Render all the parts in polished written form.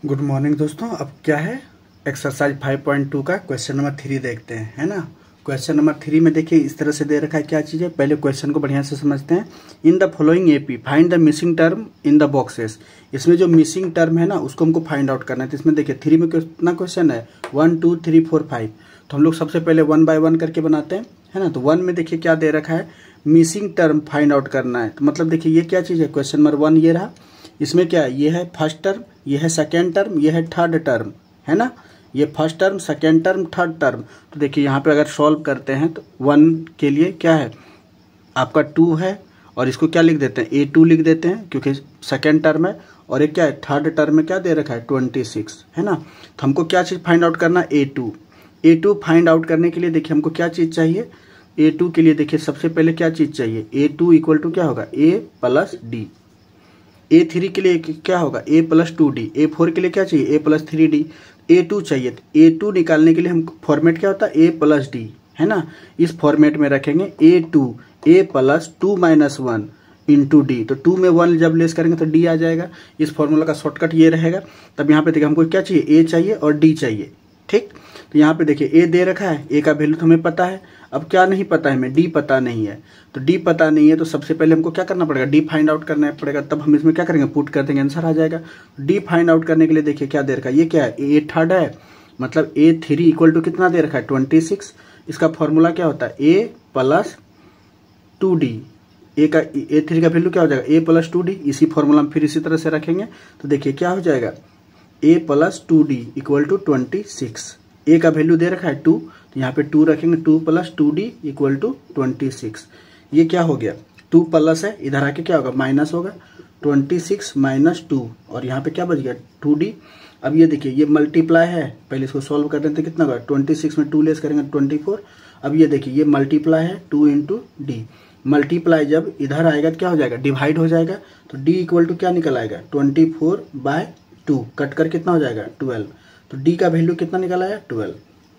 Good morning दोस्तों। अब क्या है, एक्सरसाइज 5.2 का क्वेश्चन नंबर 3 देखते हैं, है ना। क्वेश्चन नंबर 3 में देखिए इस तरह से दे रखा है, क्या चीज़ है। पहले क्वेश्चन को बढ़िया से समझते हैं। In the following AP find the missing term in the boxes. इसमें जो मिसिंग टर्म है ना उसको हमको फाइंड आउट करना है। तो इसमें देखिए 3 में कितना क्वेश्चन है, 1 2 3 4 5। तो हम लोग सबसे पहले 1 बाय 1 करके बनाते हैं, है ना। तो 1 में देखिए क्या दे रखा है, मिसिंग टर्म फाइंड आउट करना है। तो मतलब देखिए ये क्या चीज़ है, क्वेश्चन नंबर 1 ये रहा। इसमें क्या है, ये है फर्स्ट टर्म, ये है सेकेंड टर्म, ये है थर्ड टर्म, है ना। ये first term, second term, third term. तो देखिए यहाँ पे अगर सॉल्व करते हैं तो 1 के लिए क्या है आपका 2 है, और इसको क्या लिख देते हैं, A2 लिख देते हैं क्योंकि सेकेंड टर्म है। और एक क्या है, थर्ड टर्म में क्या दे रखा है 26, है ना। तो हमको क्या चीज़ फाइंड आउट करना है, A2 फाइंड आउट करने के लिए देखिए हमको क्या चीज़ चाहिए। A2 के लिए देखिए सबसे पहले क्या चीज़ चाहिए, A2 इक्वल टू क्या होगा, A प्लस डी। A3 के लिए क्या होगा, A प्लस 2D। A4 के लिए क्या चाहिए, A प्लस 3D। A2 चाहिए, तो A2 निकालने के लिए हम फॉर्मेट क्या होता है, A प्लस डी, है ना। इस फॉर्मेट में रखेंगे A2 A plus 2 minus 1 into D. तो 2 में 1 जब लेस करेंगे तो D आ जाएगा। इस फॉर्मूला का शॉर्टकट ये रहेगा। तब यहाँ पे देखिए हमको क्या चाहिए, A चाहिए और D चाहिए, ठीक। तो यहाँ पे देखिए A दे रखा है, A का वैल्यू तो हमें पता है। अब क्या नहीं पता है हमें, D पता नहीं है। तो D पता नहीं है तो सबसे पहले हमको क्या करना पड़ेगा, D फाइंड आउट करना पड़ेगा। तब हम इसमें क्या करेंगे, पुट कर देंगे, आंसर आ जाएगा। D फाइंड आउट करने के लिए देखिए क्या दे रखा है, ये क्या है, A थर्ड है, मतलब A3 इक्वल टू कितना दे रखा है 26। इसका फॉर्मूला क्या होता है, A प्लस 2D। A3 का वैल्यू क्या हो जाएगा, A प्लस 2D। इसी फॉर्मूला में फिर इसी तरह से रखेंगे तो देखिए क्या हो जाएगा, A plus 2D equal to 26। A का वैल्यू दे रखा है 2, तो यहाँ पे 2 रखेंगे, 2 प्लस 2D इक्वल टू 26। ये क्या हो गया, 2 प्लस है, इधर आके क्या होगा, माइनस होगा, 26 माइनस 2, और यहाँ पे क्या बच गया 2D। अब ये देखिए ये मल्टीप्लाई है, पहले इसको सॉल्व कर देते कितना होगा, 26 में 2 लेस करेंगे 24। अब ये देखिए ये मल्टीप्लाई है 2 इंटू डी। मल्टीप्लाई जब इधर आएगा तो क्या हो जाएगा, डिवाइड हो जाएगा। तो D इक्वल टू क्या निकल आएगा, 24/2, कट कर कितना हो जाएगा 12। तो D का वैल्यू कितना निकल आया 12,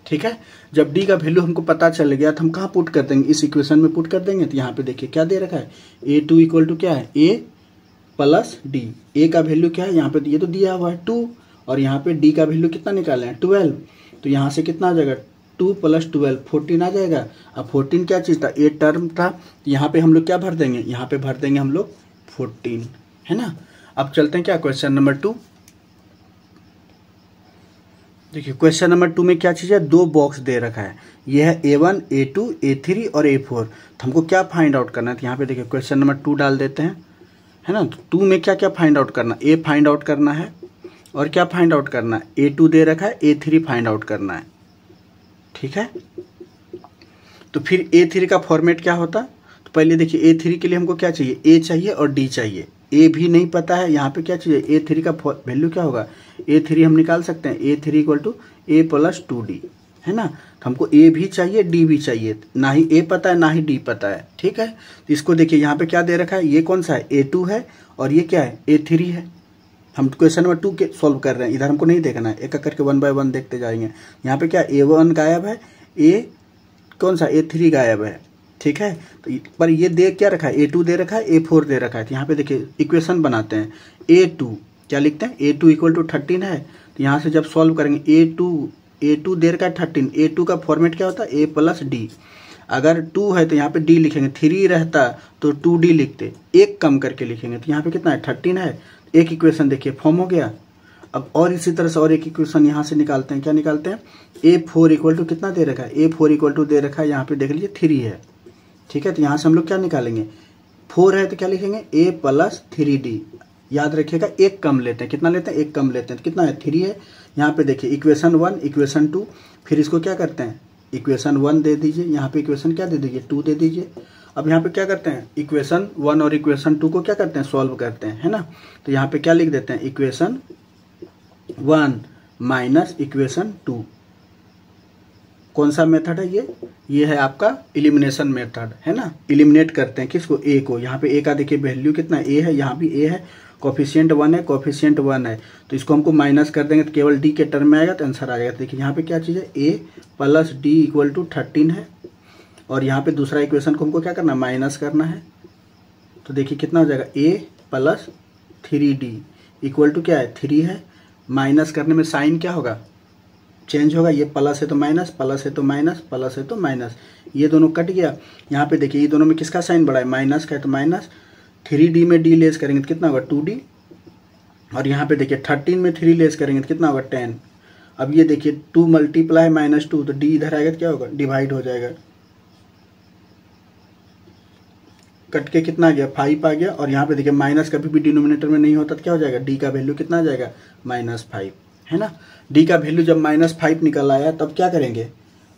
ठीक है। जब D का वैल्यू हमको पता चल गया तो हम कहाँ पुट कर देंगे, इस इक्वेशन में पुट कर देंगे। तो यहाँ पे देखिए क्या दे रखा है, A2 इक्वल टू क्या है, A प्लस डी। A का वैल्यू क्या है, यहाँ पे ये तो दिया हुआ है 2, और यहाँ पे D का वैल्यू कितना निकाले हैं 12। तो यहाँ से कितना आ जाएगा, 2 प्लस 12 14 आ जाएगा। अब 14 क्या चीज़ था, A टर्म था। तो यहाँ पे हम लोग क्या भर देंगे, यहाँ पे भर देंगे हम लोग 14, है ना। अब चलते हैं क्या, क्वेश्चन नंबर 2। देखिए क्वेश्चन नंबर 2 में क्या चीज़ है, 2 बॉक्स दे रखा है। ये है A1 A2 A3 और A4। तो हमको क्या फाइंड आउट करना है, तो यहाँ पे देखिए क्वेश्चन नंबर 2 डाल देते हैं, है ना। तो 2 में क्या क्या फाइंड आउट करना, A फाइंड आउट करना है, और क्या फाइंड आउट करना है, A2 दे रखा है, A3 फाइंड आउट करना है, ठीक है। तो फिर A3 का फॉर्मेट क्या होता, तो पहले देखिए A3 के लिए हमको क्या चाहिए, A चाहिए और D चाहिए। A भी नहीं पता है, यहाँ पे क्या चाहिए, A3 का वैल्यू क्या होगा, A3 हम निकाल सकते हैं, A3 equal to A plus 2D, है ना। तो हमको A भी चाहिए D भी चाहिए, ना ही A पता है ना ही D पता है, ठीक है। तो इसको देखिए यहाँ पे क्या दे रखा है, ये कौन सा है, A2 है, और ये क्या है A3 है। हम क्वेश्चन नंबर 2 के सॉल्व कर रहे हैं, इधर हमको नहीं देखना है, एक एक करके 1 बाय 1 देखते जाएंगे। यहाँ पे क्या A1 गायब है, A कौन सा A3 गायब है, ठीक है। तो पर ये दे क्या रखा है, A2 दे रखा है, A4 दे रखा है। तो यहाँ पे देखिए इक्वेशन बनाते हैं, A2 क्या लिखते हैं, A2 इक्वल टू 13 है। तो यहाँ से जब सॉल्व करेंगे A2 दे रखा है 13, A2 का फॉर्मेट क्या होता है, A प्लस डी। अगर 2 है तो यहाँ पे D लिखेंगे, 3 रहता तो 2D लिखते, एक कम करके लिखेंगे। तो यहाँ पे कितना है 13 है, एक इक्वेशन देखिए फॉर्म हो गया। अब और इसी तरह से और एक इक्वेशन यहाँ से निकालते हैं, क्या निकालते हैं, A4 इक्वल टू कितना दे रखा है, A4 इक्वल टू दे रखा है, यहाँ पे देख लीजिए 3 है, ठीक है। तो यहाँ से हम लोग क्या निकालेंगे, 4 है तो क्या लिखेंगे, A प्लस 3D। याद रखिएगा एक कम लेते हैं, कितना लेते हैं, एक कम लेते हैं। तो कितना है 3 है। यहाँ पे देखिए इक्वेशन 1 इक्वेशन 2, फिर इसको क्या करते हैं, इक्वेशन 1 दे दीजिए, यहाँ पे इक्वेशन क्या दे दीजिए 2 दे दीजिए। अब यहाँ पे क्या करते हैं, इक्वेशन 1 और इक्वेशन 2 को क्या करते हैं, सॉल्व करते हैं, है ना। तो यहाँ पे क्या लिख देते हैं, इक्वेशन 1 माइनस इक्वेशन 2। कौन सा मेथड है ये है आपका एलिमिनेशन मेथड, है ना। एलिमिनेट करते हैं किसको, A को। यहाँ पे A का देखिए वैल्यू कितना है, A है, यहाँ भी A है, कोफिशिएंट 1 है, कोफिशिएंट 1 है। तो इसको हमको माइनस कर देंगे तो केवल D के टर्म में आएगा, तो आंसर आ जाएगा। देखिए यहाँ पे क्या चीज़ है, A plus D equal to 13 है, और यहाँ पे दूसरा इक्वेशन को हमको क्या करना है, माइनस करना है। तो देखिए कितना हो जाएगा, A plus 3D equal to क्या है 3 है, माइनस करने में साइन क्या होगा, चेंज होगा। ये प्लस है तो माइनस, प्लस है तो माइनस, प्लस है तो माइनस, ये दोनों कट गया। यहाँ पे देखिए ये दोनों में किसका साइन बड़ा है, माइनस का है तो माइनस। 3D में d लेस करेंगे तो कितना होगा 2d। और यहाँ पे देखिए 13 में 3 लेस करेंगे तो कितना होगा 10। अब ये देखिए 2 मल्टीप्लाई -2 तो d इधर आएगा तो क्या होगा, डिवाइड हो जाएगा। कट के कितना आ गया 5 आ गया। और यहाँ पे देखिए माइनस कभी भी डिनोमिनेटर में नहीं होता तो क्या हो जाएगा, d का वैल्यू कितना आ जाएगा -5, है ना। d का वैल्यू जब -5 निकल आया तब क्या करेंगे,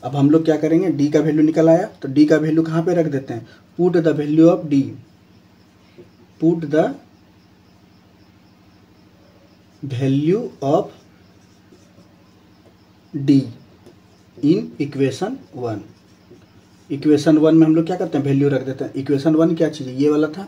अब हम लोग क्या करेंगे, d का वैल्यू निकल आया तो d का वैल्यू कहाँ पे रख देते हैं, put the value of d, put the value of d in equation 1। Equation 1 में हम लोग क्या करते हैं, वैल्यू रख देते हैं। इक्वेशन 1 क्या चीज़ है, ये वाला था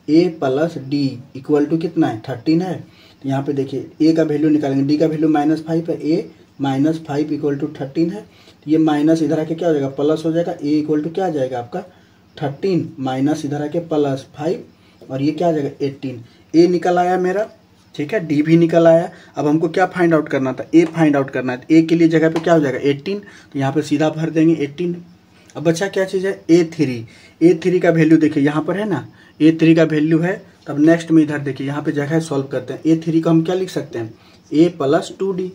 a + d इक्वल टू कितना है 13 है। तो यहाँ पे देखिए a का वैल्यू निकालेंगे, d का वैल्यू -5 है, a -5 इक्वल टू 13 है। तो ये माइनस इधर आके क्या हो जाएगा, प्लस हो जाएगा। a इक्वल टू क्या आ जाएगा आपका 13 माइनस इधर आके +5 और ये क्या आ जाएगा 18। a निकल आया मेरा, ठीक है, d भी निकल आया। अब हमको क्या फाइंड आउट करना था, a फाइंड आउट करना है। तो a के लिए जगह पे क्या हो जाएगा 18, तो यहाँ पे सीधा भर देंगे 18। अब बच्चा क्या चीज़ है a3 का वैल्यू देखिए यहाँ पर है ना, a3 का वैल्यू है। तब नेक्स्ट में इधर देखिए यहाँ पे जगह सॉल्व करते हैं। a3 को हम क्या लिख सकते हैं, a + 2d।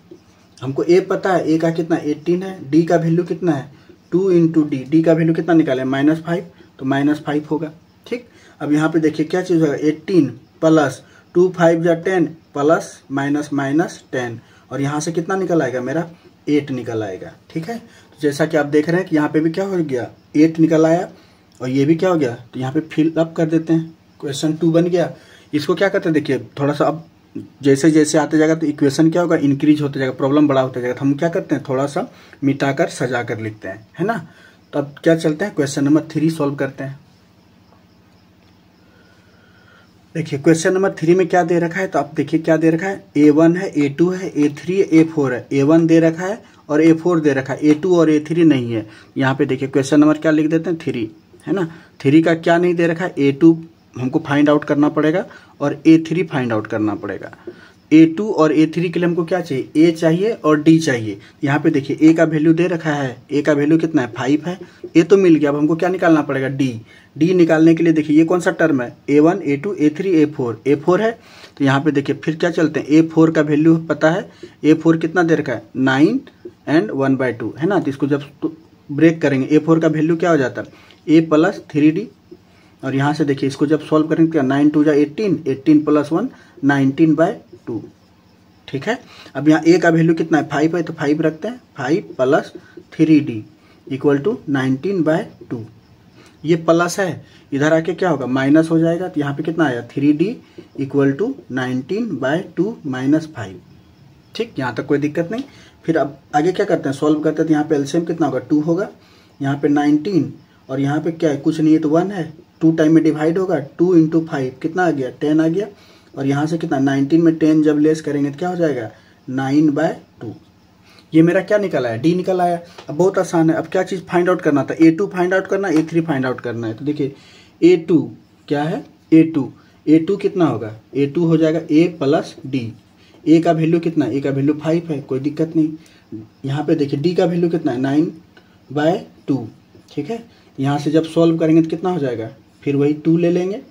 हमको a पता है, a का कितना 18 है, d का वैल्यू कितना है 2 × d, d का वैल्यू कितना निकाले -5 तो -5 होगा, ठीक। अब यहाँ पे देखिए क्या चीज़ होगा 18 + 2 5 × 10 प्लस माइनस माइनस 10 और यहाँ से कितना निकल आएगा मेरा 8 निकल आएगा, ठीक है। तो जैसा कि आप देख रहे हैं कि यहाँ पे भी क्या हो गया 8 निकल आया और ये भी क्या हो गया, तो यहाँ पे फिल अप कर देते हैं, क्वेश्चन 2 बन गया। इसको क्या करते हैं देखिए थोड़ा सा, अब जैसे जैसे आते जाएगा तो इक्वेशन क्या होगा इंक्रीज होता जाएगा, प्रॉब्लम बड़ा होता जाएगा। तो हम क्या करते हैं थोड़ा सा मिटा कर सजा कर लिखते हैं, है ना। तो अब क्या चलते हैं क्वेश्चन नंबर 3 सॉल्व करते हैं। देखिए क्वेश्चन नंबर 3 में क्या दे रखा है, तो आप देखिए क्या दे रखा है, a1 है, a2 है, a3 है, a4 है। a1 दे रखा है और a4 दे रखा है, a2 और a3 नहीं है। यहाँ पे देखिए क्वेश्चन नंबर क्या लिख देते हैं 3, है ना। 3 का क्या नहीं दे रखा है, a2 हमको फाइंड आउट करना पड़ेगा और a3 फाइंड आउट करना पड़ेगा। a2 और a3 के लिए हमको क्या चाहिए, a चाहिए और d चाहिए। यहाँ पे देखिए a का वैल्यू दे रखा है, a का वैल्यू कितना है 5 है, a तो मिल गया। अब हमको क्या निकालना पड़ेगा d निकालने के लिए देखिए ये कौन सा टर्म है, a1 a2 a3 a4 है। तो यहाँ पे देखिए फिर क्या चलते हैं, a4 का वैल्यू पता है, a4 कितना दे रखा है 9 और 1/2, है ना। तो इसको जब ब्रेक करेंगे a4 का वैल्यू क्या हो जाता है a + 3d। और यहाँ से देखिए इसको जब सॉल्व करेंगे क्या 9 2 18, 18 + 1 19/2, ठीक है। अब यहाँ a का वैल्यू कितना है 5 है, तो 5 रखते हैं, 5 + 3d = 19/2। ये प्लस है, इधर आके क्या होगा माइनस हो जाएगा। तो यहाँ पे कितना आया 3d = 19/2 -5, ठीक। यहाँ तक कोई दिक्कत नहीं। फिर अब आगे क्या करते हैं, सॉल्व करते हैं। तो यहाँ पे एलसीएम कितना होगा 2 होगा, यहाँ पे 19 और यहाँ पे क्या है कुछ नहीं है तो 1 है, 2 टाइम में डिवाइड होगा, 2 × 5 कितना आ गया 10 आ गया। और यहाँ से कितना 19 में 10 जब लेस करेंगे तो क्या हो जाएगा 9/2। ये मेरा क्या निकल आया d निकल आया। अब बहुत आसान है, अब क्या चीज़ फाइंड आउट करना था, a2 फाइंड आउट करना, a3 फाइंड आउट करना है। तो देखिए a2 क्या है, a2 कितना होगा, a2 हो जाएगा a + d। a का वैल्यू कितना है, a का वैल्यू 5 है, कोई दिक्कत नहीं। यहाँ पे देखिए d का वैल्यू कितना है 9/2, ठीक है। यहाँ से जब सॉल्व करेंगे तो कितना हो जाएगा, फिर वही 2 ले लेंगे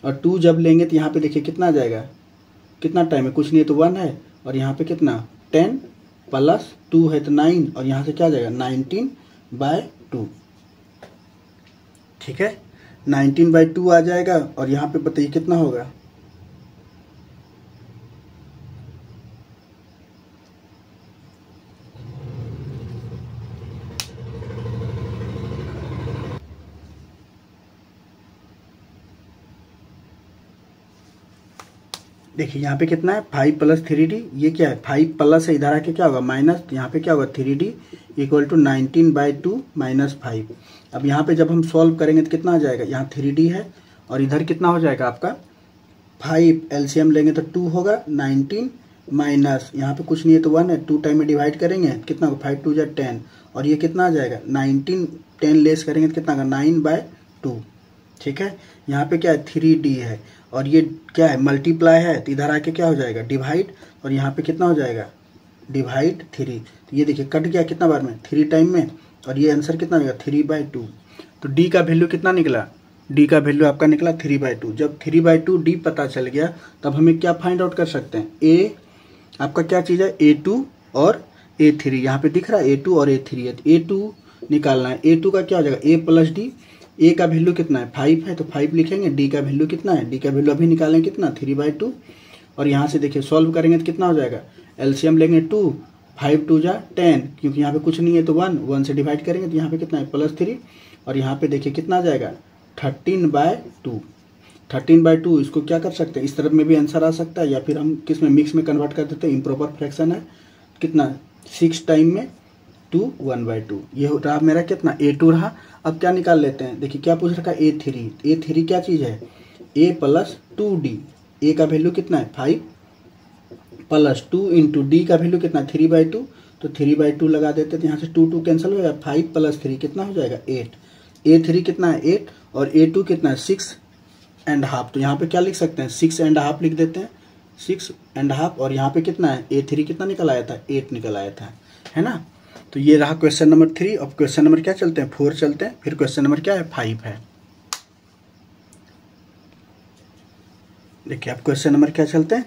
और 2 जब लेंगे तो यहाँ पे देखिए कितना आ जाएगा, कितना टाइम है कुछ नहीं है तो 1 है। और यहाँ पे कितना 10 + 2 है तो 9 और यहाँ से क्या आ जाएगा 19/2, ठीक है। 19/2 आ जाएगा और यहाँ पे बताइए कितना होगा, देखिए यहाँ पे कितना है 5 + 3d, ये क्या है 5 प्लस है, इधर आके क्या होगा माइनस, तो यहाँ पे क्या होगा 3d = 19/2 -5। अब यहाँ पे जब हम सॉल्व करेंगे तो कितना आ जाएगा, यहाँ 3d है और इधर कितना हो जाएगा आपका 5, एलसीएम लेंगे तो 2 होगा, 19 माइनस यहाँ पे कुछ नहीं है तो 1 है, 2 टाइम में डिवाइड करेंगे कितना होगा 5 2 = 10 और ये कितना आ जाएगा 19, 10 लेस करेंगे तो कितना होगा 9/2, ठीक है। यहाँ पे क्या है 3d है और ये क्या है मल्टीप्लाई है, तो इधर आके क्या हो जाएगा डिवाइड, और यहाँ पे कितना हो जाएगा डिवाइड 3। तो ये देखिए कट गया कितना बार में 3 टाइम में, और ये आंसर कितना होगा 3/2। तो डी का वैल्यू कितना निकला, डी का वैल्यू आपका निकला 3/2। जब 3/2 डी पता चल गया तब हमें क्या फाइंड आउट कर सकते हैं, ए आपका क्या चीज़ है A2 और A3, यहाँ पे दिख रहा है A2 और A3 है, तो A2 निकालना है। A2 का क्या हो जाएगा A + D, A का वैल्यू कितना है 5 है तो 5 लिखेंगे, D का वैल्यू कितना है, D का वैल्यू अभी निकालेंगे कितना 3/2, और यहाँ से देखिए सॉल्व करेंगे तो कितना हो जाएगा, एलसीएम लेंगे 2, 5 2 जा 10, क्योंकि यहाँ पे कुछ नहीं है तो 1 से डिवाइड करेंगे तो यहाँ पे कितना है +3, और यहाँ पे देखिए कितना आ जाएगा 13/2। 13/2 इसको क्या कर सकते हैं, इस तरफ में भी आंसर आ सकता है, या फिर हम किस में मिक्स में कन्वर्ट कर देते हैं, इम्प्रॉपर फ्रैक्शन है, कितना 6 टाइम में 2 1/2। ये रहा मेरा कितना A2 रहा। अब क्या निकाल लेते हैं, देखिए क्या पूछ रखा है A3। A3 क्या चीज़ है A + 2D, A का वैल्यू कितना है 5 + 2 इंटू D का वैल्यू कितना 3/2, तो 3/2 लगा देते हैं, तो यहाँ से 2 2 कैंसिल हो जाएगा, 5 + 3 कितना हो जाएगा 8। A3 कितना है 8 और A2 कितना है 6.5, तो यहाँ पे क्या लिख सकते हैं 6.5 लिख देते हैं, 6.5, और यहाँ पे कितना है A3 कितना निकल आया था 8 निकल आया था, है ना। तो ये रहा क्वेश्चन नंबर 3। अब क्वेश्चन नंबर क्या चलते हैं 4 चलते हैं, फिर क्वेश्चन नंबर क्या है 5 है। देखिए अब क्वेश्चन नंबर क्या चलते हैं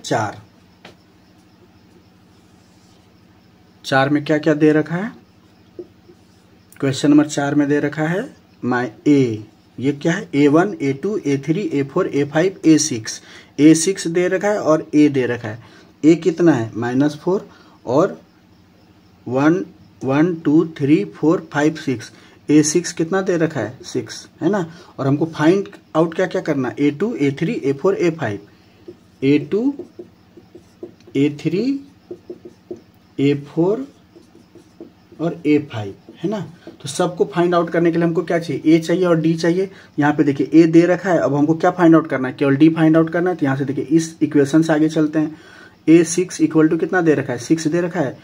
4 में क्या क्या दे रखा है, क्वेश्चन नंबर 4 में दे रखा है ये क्या है A1 A2 A3 A4 A5 A6, A6 दे रखा है और A दे रखा है। A कितना है -4 और 1 1 2 3 4 5 6, A6 कितना दे रखा है 6, है ना। और हमको फाइंड आउट क्या क्या करना है A2 A3 A4 A5, A2 A3 A4 और A5, है ना। तो सबको फाइंड आउट करने के लिए हमको क्या चाहिए A चाहिए और D चाहिए। यहाँ पे देखिए A दे रखा है, अब हमको क्या फाइंड आउट करना है, केवल D फाइंड आउट करना है। तो यहाँ से देखिए इस इक्वेशन से आगे चलते हैं। A6 = कितना दे रखा है 6 दे रखा है,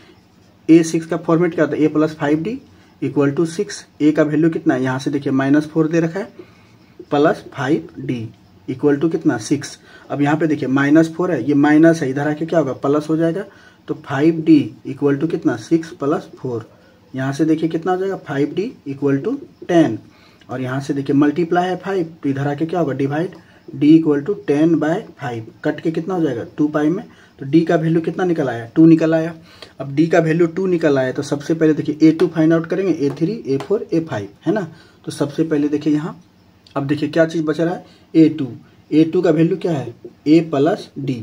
A6 का फॉर्मेट क्या होता है A + 5D = 6, A का वैल्यू कितना है, यहाँ से देखिए -4 दे रखा है + 5D = कितना 6। अब यहाँ पे देखिए -4 है, ये माइनस है, इधर आके क्या होगा प्लस हो जाएगा, तो 5D = कितना 6 + 4, यहाँ से देखिए कितना हो जाएगा 5D = 10, और यहाँ से देखिए मल्टीप्लाई है 5, तो इधर आके क्या होगा डिवाइड, D = 10/5, कट के कितना हो जाएगा 2 पाई में, तो D का वैल्यू कितना निकल आया 2 निकल आया। अब D का वैल्यू 2 निकल आया तो सबसे पहले देखिए A2 फाइंड आउट करेंगे, A3 A4 A5, है ना। तो सबसे पहले देखिए यहाँ, अब देखिए क्या चीज़ बच रहा है A2 का वैल्यू क्या है A + D,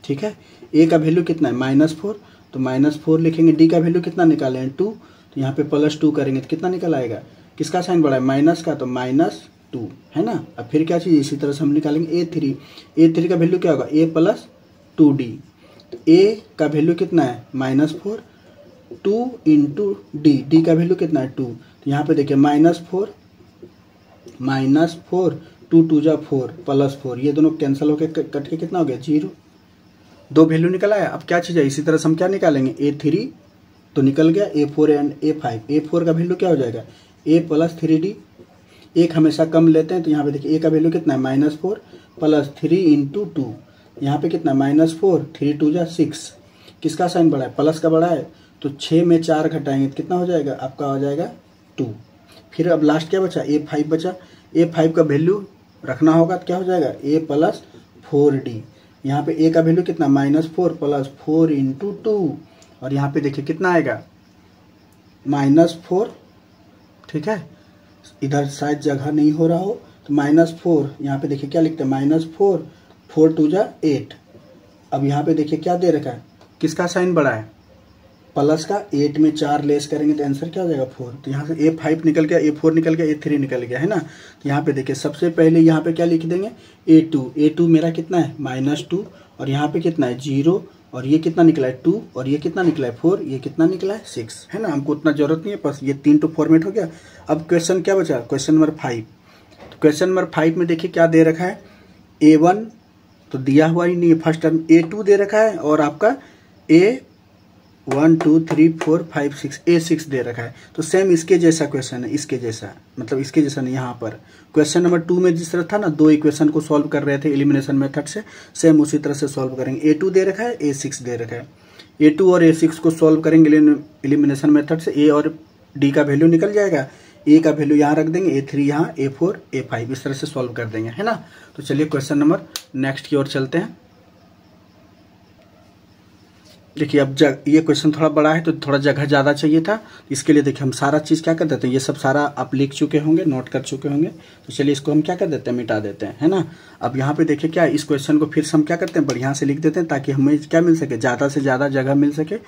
ठीक है। A का वैल्यू कितना है -4, तो -4 लिखेंगे, D का वैल्यू कितना निकाले हैं 2, तो यहाँ पे +2 करेंगे तो कितना निकल आएगा, किसका साइन बढ़ा है माइनस का, तो -2, है ना। अब फिर क्या चीज़ इसी तरह से हम निकालेंगे A3 का वैल्यू क्या होगा A + 2D, तो A का वैल्यू कितना है -4, 2 इंटू D का वैल्यू कितना है 2, तो यहाँ पे देखिए -4 2 2 जा 4 +4, ये दोनों कैंसिल होकर कट के कितना हो गया 0, 2 वैल्यू निकल आया। अब क्या चीज़ है इसी तरह से हम क्या निकालेंगे A3 तो निकल गया, A4 एंड A5, A4 का वैल्यू क्या हो जाएगा A + 3D, एक हमेशा कम लेते हैं, तो यहाँ पे देखिए A का वैल्यू कितना है -4 + 3 इंटू 2, यहाँ पे कितना -4 3 2 जा 6, किसका साइन बड़ा है प्लस का बड़ा है, तो 6 में 4 घटाएंगे तो कितना हो जाएगा आपका हो जाएगा 2। फिर अब लास्ट क्या बचा A5 बचा, A5 का वैल्यू रखना होगा तो क्या हो जाएगा A + 4D, यहाँ पे A का वैल्यू कितना -4 + 4 इंटू 2, और यहाँ पे देखिए कितना आएगा -4, ठीक है। इधर शायद जगह नहीं हो रहा हो तो -4, यहाँ पे देखिए क्या लिखते हैं -4 4 2 जा 8। अब यहाँ पे देखिए क्या दे रखा है, किसका साइन बड़ा है प्लस का, 8 में 4 लेस करेंगे तो आंसर क्या हो जाएगा 4, तो यहाँ से A5 निकल गया, A4 निकल गया, A3 निकल गया, है ना। तो यहाँ पे देखिए सबसे पहले यहाँ पे क्या लिख देंगे A2 मेरा कितना है -2, और यहाँ पे कितना है 0, और ये कितना निकला है 2, और ये कितना निकला है 4, ये कितना निकला है 6, है ना। हमको उतना जरूरत नहीं है, बस ये 3 तो फॉर्मेट हो गया। अब क्वेश्चन क्या बचा क्वेश्चन नंबर 5, तो क्वेश्चन नंबर 5 में देखिए क्या दे रखा है A1 तो दिया हुआ ही नहीं है फर्स्ट टर्म, A2 दे रखा है और आपका 1 2 3 4 5 6 A6 दे रखा है। तो सेम इसके जैसा क्वेश्चन है, इसके जैसा मतलब इसके जैसा नहीं, यहाँ पर क्वेश्चन नंबर 2 में जिस तरह था ना, 2 इक्वेशन को सॉल्व कर रहे थे एलिमिनेशन मेथड से, सेम उसी तरह से सॉल्व करेंगे। A2 दे रखा है, A6 दे रखा है। A2 और A6 को सॉल्व करेंगे एलिमिनेशन मेथड से, A और D का वैल्यू निकल जाएगा, A का वैल्यू यहाँ रख देंगे, A3 यहाँ, A4 A5 इस तरह से सॉल्व कर देंगे, है ना। तो चलिए क्वेश्चन नंबर नेक्स्ट की ओर चलते हैं। देखिए अब ये क्वेश्चन थोड़ा बड़ा है तो थोड़ा जगह ज़्यादा चाहिए था, इसके लिए देखिए हम सारा चीज़ क्या कर देते हैं, ये सब सारा आप लिख चुके होंगे, नोट कर चुके होंगे। तो चलिए इसको हम क्या कर देते हैं, मिटा देते हैं, है ना। अब यहाँ पे देखिए क्या, इस क्वेश्चन को फिर से हम क्या करते हैं, बढ़िया से लिख देते हैं ताकि हमें क्या मिल सके, ज़्यादा से ज़्यादा जगह मिल सके।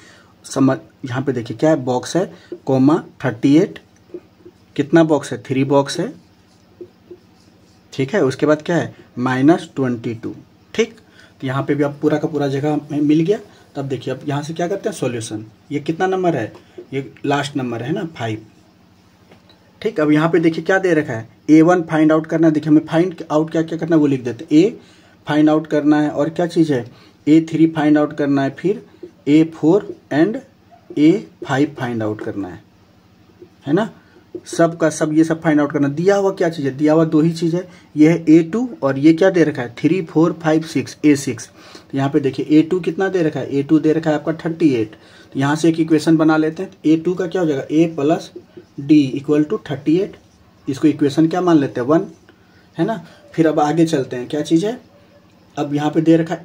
समझ, यहाँ पे देखिए क्या है, बॉक्स है, कोमा 38, कितना बॉक्स है, 3 बॉक्स है, ठीक है। उसके बाद क्या है, -22, ठीक। तो यहाँ पे भी अब पूरा का पूरा जगह हमें मिल गया। तब देखिए अब यहाँ से क्या करते हैं, सॉल्यूशन। ये कितना नंबर है, ये लास्ट नंबर है ना, 5, ठीक। अब यहाँ पे देखिए क्या दे रखा है, A1 फाइंड आउट करना है। देखिए हमें फाइंड आउट क्या क्या करना है वो लिख देते हैं। A फाइंड आउट करना है, और क्या चीज़ है, A3 फाइंड आउट करना है, फिर A4 and A5 find out करना है ना। सब का सब ये सब फाइंड आउट करना। दिया हुआ क्या चीज़ है, दिया हुआ 2 ही चीज़ है, ये है A2 और ये क्या दे रखा है, 3 4 5 6 A6। तो यहाँ पे देखिए A2 कितना दे रखा है, A2 दे रखा है आपका 38। तो यहाँ से एक इक्वेशन बना लेते हैं। A2 का क्या हो जाएगा, A plus D equal to 38। इसको इक्वेशन क्या मान लेते हैं, 1, है ना। फिर अब आगे चलते हैं, क्या चीज़ है, अब यहाँ पे दे रखा है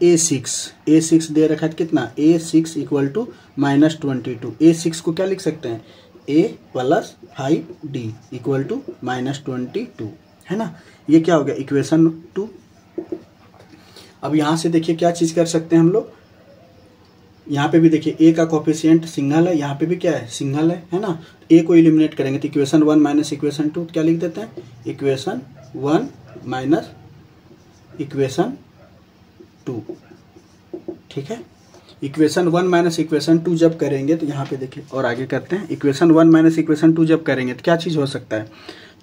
A6 दे रखा है कितना, A6 इक्वल टू -22। A6 को क्या लिख सकते हैं, A plus 5D equal to -22, है ना। ये क्या हो गया, इक्वेशन 2। अब यहाँ से देखिए क्या चीज़ कर सकते हैं हम लोग, यहाँ पे भी देखिए A का कोफिशिएंट सिंगल है, यहाँ पे भी क्या है, सिंगल है ना। A को एलिमिनेट करेंगे तो इक्वेशन 1 माइनस इक्वेशन 2 क्या लिख देते हैं, इक्वेशन 1 माइनस इक्वेशन 2, ठीक है। इक्वेशन 1 माइनस इक्वेशन 2 जब करेंगे तो यहाँ पे देखिए, और आगे करते हैं, इक्वेशन 1 माइनस इक्वेशन 2 जब करेंगे तो क्या चीज़ हो सकता है,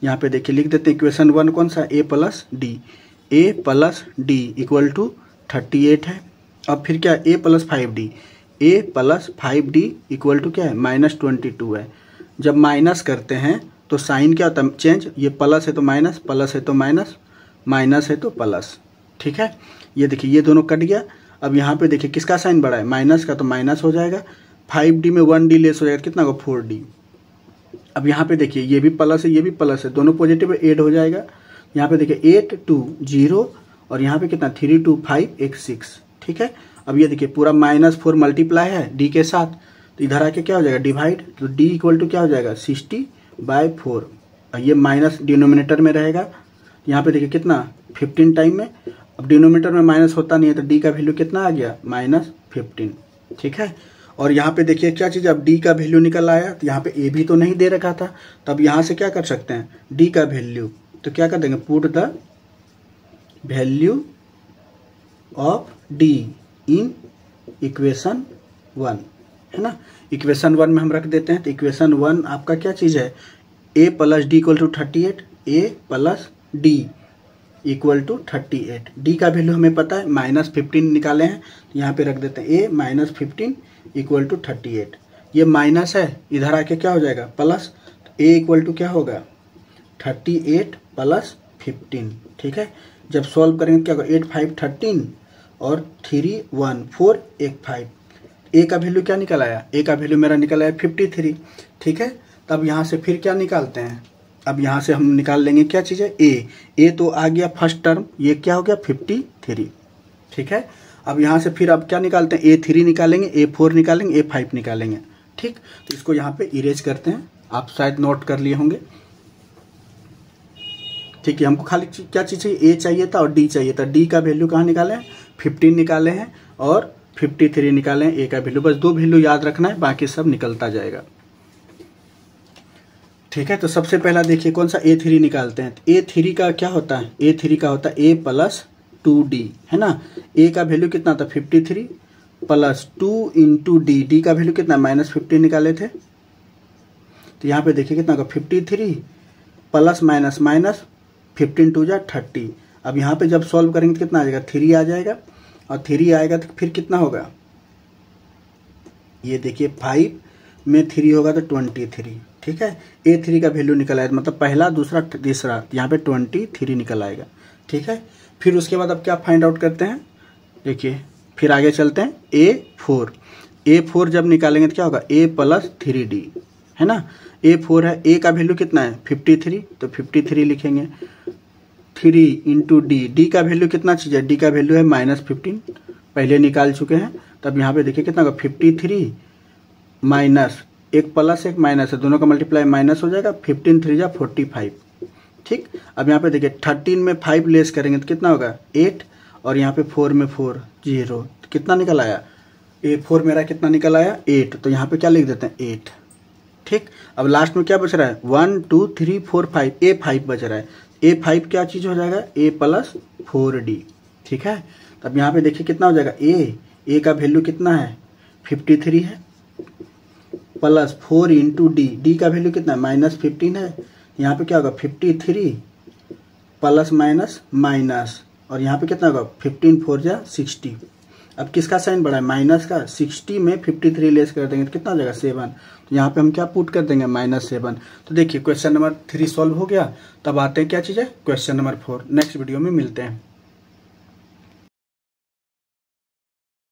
यहाँ पे देखिए लिख देते हैं इक्वेशन 1 कौन सा, A plus D equal to 38 है। अब फिर क्या है, A plus 5D equal to क्या है, -22 है। जब माइनस करते हैं तो साइन क्या होता है, चेंज, ये प्लस है तो माइनस, प्लस है तो माइनस, माइनस है तो प्लस, ठीक है। ये देखिए ये दोनों कट गया। अब यहाँ पे देखिए किसका साइन बड़ा है, माइनस का, तो माइनस हो जाएगा। 5D में 1D लेस हो जाएगा, कितना होगा, 4D। अब यहाँ पे देखिए ये भी प्लस है, ये भी प्लस है, दोनों पॉजिटिव है, 8 हो जाएगा। यहाँ पे देखिए 8 2 0 और यहाँ पे कितना 3 2 5 1 6, ठीक है। अब ये देखिए पूरा -4 मल्टीप्लाई है D के साथ, तो इधर आके क्या हो जाएगा, डिवाइड, तो D इक्वल टू क्या हो जाएगा, 60/4। और ये माइनस डिनोमिनेटर में रहेगा, यहाँ पे देखिए कितना 15 टाइम में। अब डिनोमिनेटर में माइनस होता नहीं है तो D का वैल्यू कितना आ गया, -15, ठीक है। और यहाँ पे देखिए क्या चीज़, अब D का वैल्यू निकल आया, तो यहाँ पे A भी तो नहीं दे रखा था, तब यहाँ से क्या कर सकते हैं, D का वैल्यू, तो क्या कर देंगे, put the value of D in equation 1, है ना। इक्वेशन 1 में हम रख देते हैं, तो इक्वेशन 1 आपका क्या चीज़ है, A plus D equal to 38, A plus D equal to 38। D का वैल्यू हमें पता है, -15 निकाले हैं, तो यहाँ पे रख देते हैं A -15 इक्वल टू 38। ये माइनस है, इधर आके क्या हो जाएगा, प्लस, तो A इक्वल टू क्या होगा, 38 प्लस 15, ठीक है। जब सॉल्व करेंगे क्या होगा, 8 5 13 और 3 1 4 1 5। A का वैल्यू क्या निकल आया, A का वैल्यू मेरा निकल आया 53, ठीक है। तब यहाँ से फिर क्या निकालते हैं, अब यहाँ से हम निकाल लेंगे क्या चीज़ है, A तो आ गया फर्स्ट टर्म, ये क्या हो गया 53, ठीक है। अब यहाँ से फिर अब क्या निकालते हैं, A3 निकालेंगे, A4 निकालेंगे, A5 निकालेंगे, ठीक। तो इसको यहाँ पे इरेज करते हैं, आप शायद नोट कर लिए होंगे, ठीक है। हमको खाली क्या चीज़ चाहिए, A चाहिए था और D चाहिए था। D का वैल्यू कहाँ निकाले हैं, 15 निकाले हैं और 53 निकाले हैं। A का वैल्यू, बस 2 वैल्यू याद रखना है, बाकी सब निकलता जाएगा, ठीक है। तो सबसे पहला देखिए कौन सा, A3 निकालते हैं। तो A3 का क्या होता है, A3 का होता है A प्लस 2D, है ना। A का वैल्यू कितना था, 53 प्लस 2 इंटू D का वैल्यू कितना, -15 निकाले थे। तो यहाँ पे देखिए कितना होगा, 53 प्लस माइनस माइनस, 15 2 जा 30। अब यहाँ पे जब सॉल्व करेंगे तो कितना आ जाएगा, 3 आ जाएगा, और 3 आएगा तो फिर कितना होगा, ये देखिए 5 में 3 होगा तो 23, ठीक है। A3 का वैल्यू निकल आएगा, मतलब पहला दूसरा तीसरा, यहाँ पे 23 निकल आएगा, ठीक है। फिर उसके बाद अब क्या फाइंड आउट करते हैं, देखिए फिर आगे चलते हैं। A4 जब निकालेंगे तो क्या होगा, A + 3D, है ना। A4 है, A का वैल्यू कितना है 53, तो 53 लिखेंगे। 3 × D का वैल्यू कितना चाहिए, D का वैल्यू है -15, पहले निकाल चुके हैं। तब यहाँ पे देखिए कितना होगा 53 माइनस एक प्लस एक माइनस है, दोनों का मल्टीप्लाई माइनस हो जाएगा। 15 3 × 45, ठीक। अब यहाँ पे देखिए 13 में 5 लेस करेंगे तो कितना होगा 8, और यहाँ पे 4 में 4 0, तो कितना निकल आया A4 मेरा कितना निकल आया 8, तो यहाँ पे क्या लिख देते हैं 8, ठीक। अब लास्ट में क्या बच रहा है 1 2 3 4 5, A5 बच रहा है। A5 क्या चीज़ हो जाएगा A + 4D, ठीक है। तब यहाँ पे देखिए कितना हो जाएगा A का वैल्यू कितना है 53 है, प्लस 4 × D का वैल्यू कितना है -15 है। यहाँ पे क्या होगा 53 प्लस माइनस माइनस, और यहाँ पे कितना होगा 15 4 × 60। अब किसका साइन बढ़ा है माइनस का, 60 में 53 लेस कर देंगे तो कितना हो जाएगा 7, तो यहाँ पे हम क्या पुट कर देंगे -7। तो देखिए क्वेश्चन नंबर 3 सॉल्व हो गया। तब आते हैं क्या चीज़ है क्वेश्चन नंबर 4। नेक्स्ट वीडियो में मिलते हैं।